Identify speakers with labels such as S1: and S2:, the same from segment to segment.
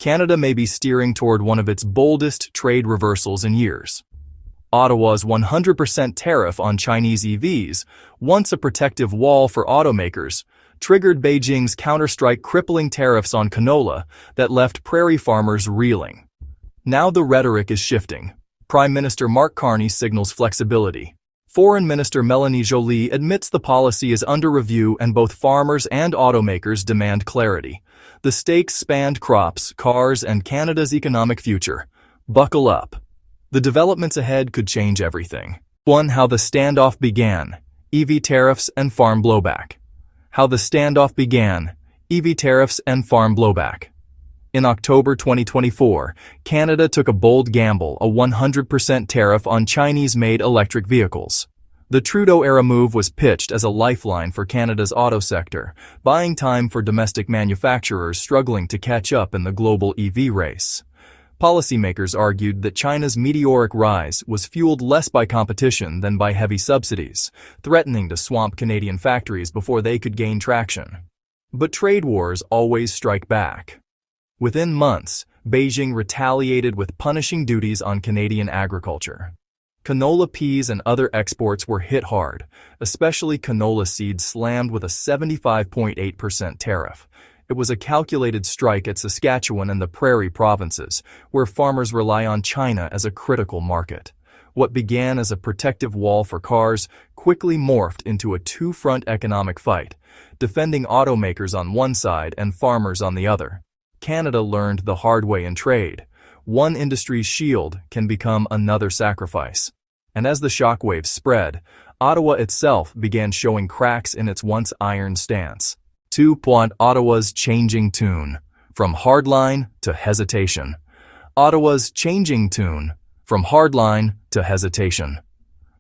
S1: Canada may be steering toward one of its boldest trade reversals in years. Ottawa's 100% tariff on Chinese EVs, once a protective wall for automakers, triggered Beijing's counterstrike, crippling tariffs on canola that left prairie farmers reeling. Now the rhetoric is shifting. Prime Minister Mark Carney signals flexibility. Foreign Minister Mélanie Joly admits the policy is under review and both farmers and automakers demand clarity. The stakes span crops, cars, and Canada's economic future. Buckle up. The developments ahead could change everything. 1. How the standoff began. EV tariffs and farm blowback. How the standoff began. EV tariffs and farm blowback. In October 2024, Canada took a bold gamble, a 100% tariff on Chinese-made electric vehicles. The Trudeau-era move was pitched as a lifeline for Canada's auto sector, buying time for domestic manufacturers struggling to catch up in the global EV race. Policymakers argued that China's meteoric rise was fueled less by competition than by heavy subsidies, threatening to swamp Canadian factories before they could gain traction. But trade wars always strike back. Within months, Beijing retaliated with punishing duties on Canadian agriculture. Canola, peas, and other exports were hit hard, especially canola seeds slammed with a 75.8% tariff. It was a calculated strike at Saskatchewan and the Prairie provinces, where farmers rely on China as a critical market. What began as a protective wall for cars quickly morphed into a two-front economic fight, defending automakers on one side and farmers on the other. Canada learned the hard way in trade. One industry's shield can become another sacrifice. And as the shockwaves spread, Ottawa itself began showing cracks in its once iron stance. 2. Ottawa's changing tune. From hardline to hesitation. Ottawa's changing tune. From hardline to hesitation.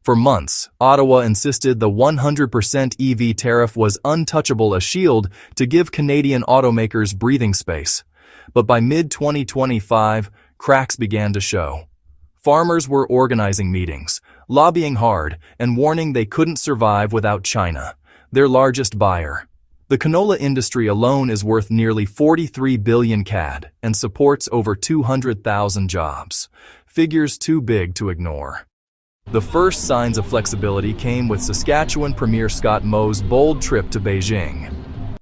S1: For months, Ottawa insisted the 100% EV tariff was untouchable, a shield to give Canadian automakers breathing space. But by mid-2025, cracks began to show. Farmers were organizing meetings, lobbying hard, and warning they couldn't survive without China, their largest buyer. The canola industry alone is worth nearly 43 billion CAD and supports over 200,000 jobs. Figures too big to ignore. The first signs of flexibility came with Saskatchewan Premier Scott Moe's bold trip to Beijing.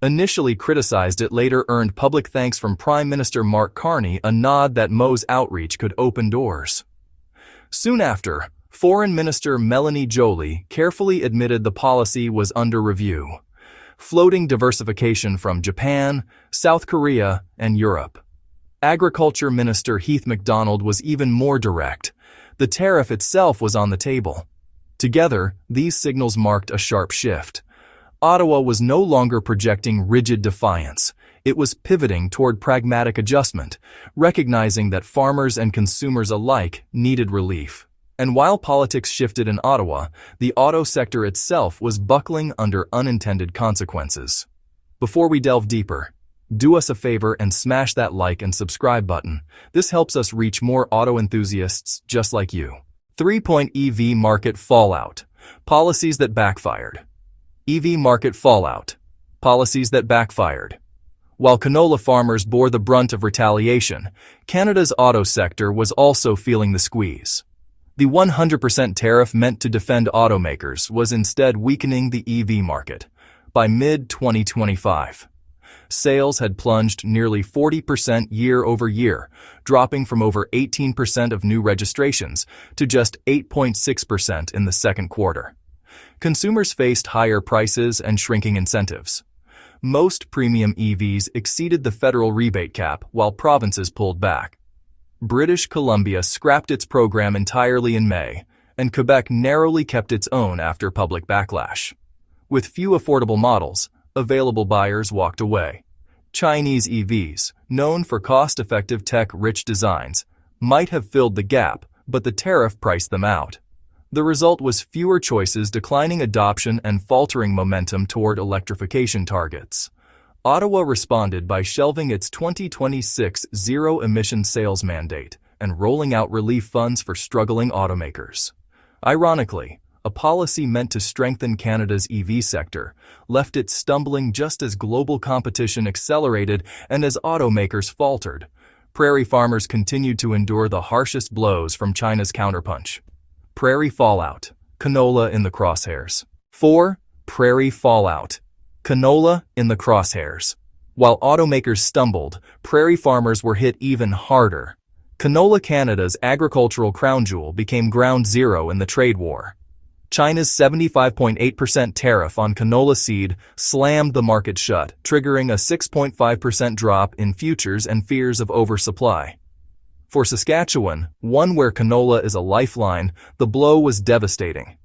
S1: Initially criticized, it later earned public thanks from Prime Minister Mark Carney, a nod that Moe's outreach could open doors. Soon after, Foreign Minister Mélanie Joly carefully admitted the policy was under review, floating diversification from Japan, South Korea, and Europe. Agriculture Minister Heath MacDonald was even more direct. The tariff itself was on the table. Together, these signals marked a sharp shift. Ottawa was no longer projecting rigid defiance. It was pivoting toward pragmatic adjustment, recognizing that farmers and consumers alike needed relief. And while politics shifted in Ottawa, the auto sector itself was buckling under unintended consequences. Before we delve deeper, do us a favor and smash that like and subscribe button. This helps us reach more auto enthusiasts just like you. 3. EV market fallout. Policies that backfired. EV market fallout. Policies that backfired. While canola farmers bore the brunt of retaliation, Canada's auto sector was also feeling the squeeze. The 100% tariff meant to defend automakers was instead weakening the EV market. By mid-2025, sales had plunged nearly 40% year over year, dropping from over 18% of new registrations to just 8.6% in the second quarter. Consumers faced higher prices and shrinking incentives. Most premium EVs exceeded the federal rebate cap while provinces pulled back. British Columbia scrapped its program entirely in May, and Quebec narrowly kept its own after public backlash. With few affordable models, available buyers walked away. Chinese EVs, known for cost-effective tech-rich designs, might have filled the gap, but the tariff priced them out. The result was fewer choices, declining adoption, and faltering momentum toward electrification targets. Ottawa responded by shelving its 2026 zero-emission sales mandate and rolling out relief funds for struggling automakers. Ironically, a policy meant to strengthen Canada's EV sector left it stumbling just as global competition accelerated and as automakers faltered. prairie farmers continued to endure the harshest blows from China's counterpunch. Prairie fallout, canola in the crosshairs. 4. Prairie fallout, canola in the crosshairs. While automakers stumbled, prairie farmers were hit even harder. Canola, Canada's agricultural crown jewel, became ground zero in the trade war. China's 75.8% tariff on canola seed slammed the market shut, triggering a 6.5% drop in futures and fears of oversupply. For Saskatchewan, one where canola is a lifeline, the blow was devastating.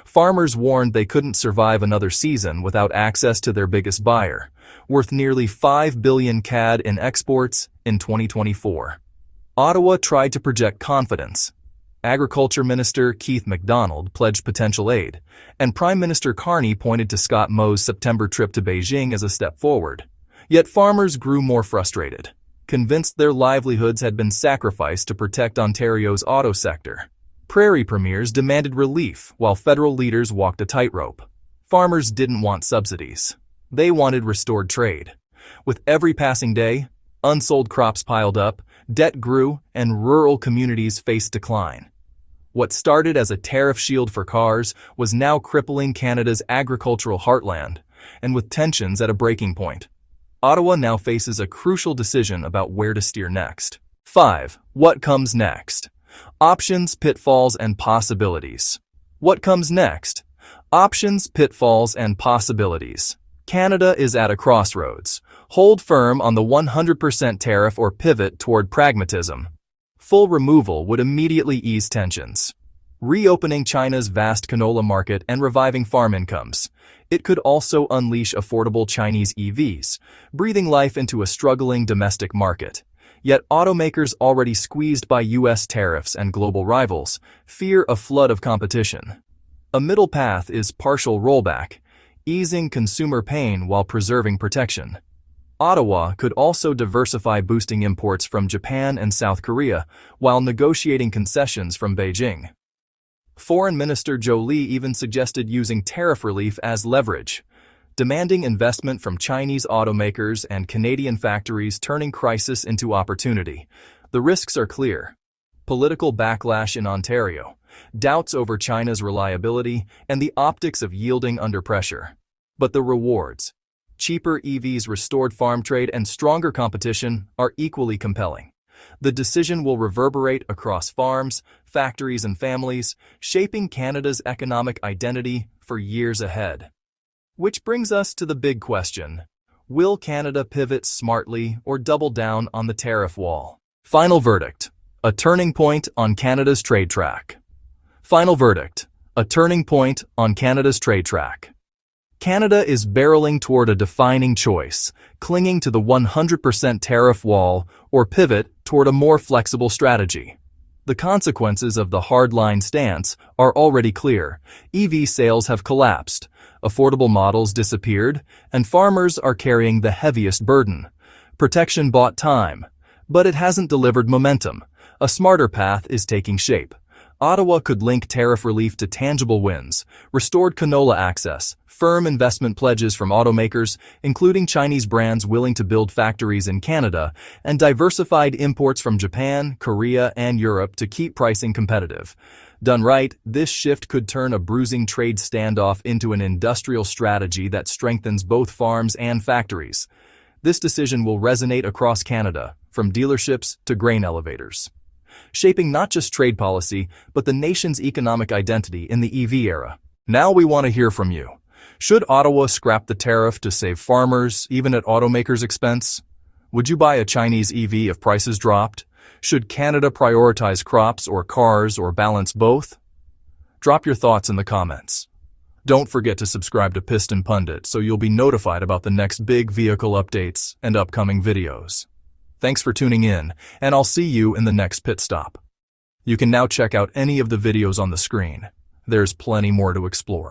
S1: Farmers warned they couldn't survive another season without access to their biggest buyer, worth nearly 5 billion CAD in exports in 2024. Ottawa tried to project confidence. Agriculture Minister Keith MacDonald pledged potential aid, and Prime Minister Carney pointed to Scott Moe's September trip to Beijing as a step forward. Yet farmers grew more frustrated, convinced their livelihoods had been sacrificed to protect Ontario's auto sector. Prairie premiers demanded relief while federal leaders walked a tightrope. Farmers didn't want subsidies. They wanted restored trade. With every passing day, unsold crops piled up, debt grew, and rural communities faced decline. What started as a tariff shield for cars was now crippling Canada's agricultural heartland, and with tensions at a breaking point. Ottawa now faces a crucial decision about where to steer next. 5. What comes next? Options, pitfalls, and possibilities. What comes next? Options, pitfalls, and possibilities. Canada is at a crossroads. Hold firm on the 100% tariff or pivot toward pragmatism. Full removal would immediately ease tensions, reopening China's vast canola market and reviving farm incomes. It could also unleash affordable Chinese EVs, breathing life into a struggling domestic market. Yet automakers already squeezed by U.S. tariffs and global rivals fear a flood of competition. A middle path is partial rollback, easing consumer pain while preserving protection. Ottawa could also diversify, boosting imports from Japan and South Korea while negotiating concessions from Beijing. Foreign Minister Jolie even suggested using tariff relief as leverage, demanding investment from Chinese automakers and Canadian factories, turning crisis into opportunity. The risks are clear. Political backlash in Ontario, doubts over China's reliability, and the optics of yielding under pressure. But the rewards, cheaper EVs, restored farm trade, and stronger competition, are equally compelling. The decision will reverberate across farms, factories, and families, shaping Canada's economic identity for years ahead. Which brings us to the big question: will Canada pivot smartly or double down on the tariff wall? Final verdict: a turning point on Canada's trade track. Final verdict: a turning point on Canada's trade track. Canada is barreling toward a defining choice, clinging to the 100% tariff wall or pivot toward a more flexible strategy. The consequences of the hardline stance are already clear. EV sales have collapsed, affordable models disappeared, and farmers are carrying the heaviest burden. Protection bought time, but it hasn't delivered momentum. A smarter path is taking shape. Ottawa could link tariff relief to tangible wins: restored canola access, firm investment pledges from automakers, including Chinese brands willing to build factories in Canada, and diversified imports from Japan, Korea, and Europe to keep pricing competitive. Done right, this shift could turn a bruising trade standoff into an industrial strategy that strengthens both farms and factories. This decision will resonate across Canada, from dealerships to grain elevators, shaping not just trade policy, but the nation's economic identity in the EV era. Now we want to hear from you. Should Ottawa scrap the tariff to save farmers, even at automakers' expense? Would you buy a Chinese EV if prices dropped? Should Canada prioritize crops or cars, or balance both? Drop your thoughts in the comments. Don't forget to subscribe to Piston Pundit so you'll be notified about the next big vehicle updates and upcoming videos. Thanks for tuning in, and I'll see you in the next pit stop. You can now check out any of the videos on the screen. There's plenty more to explore.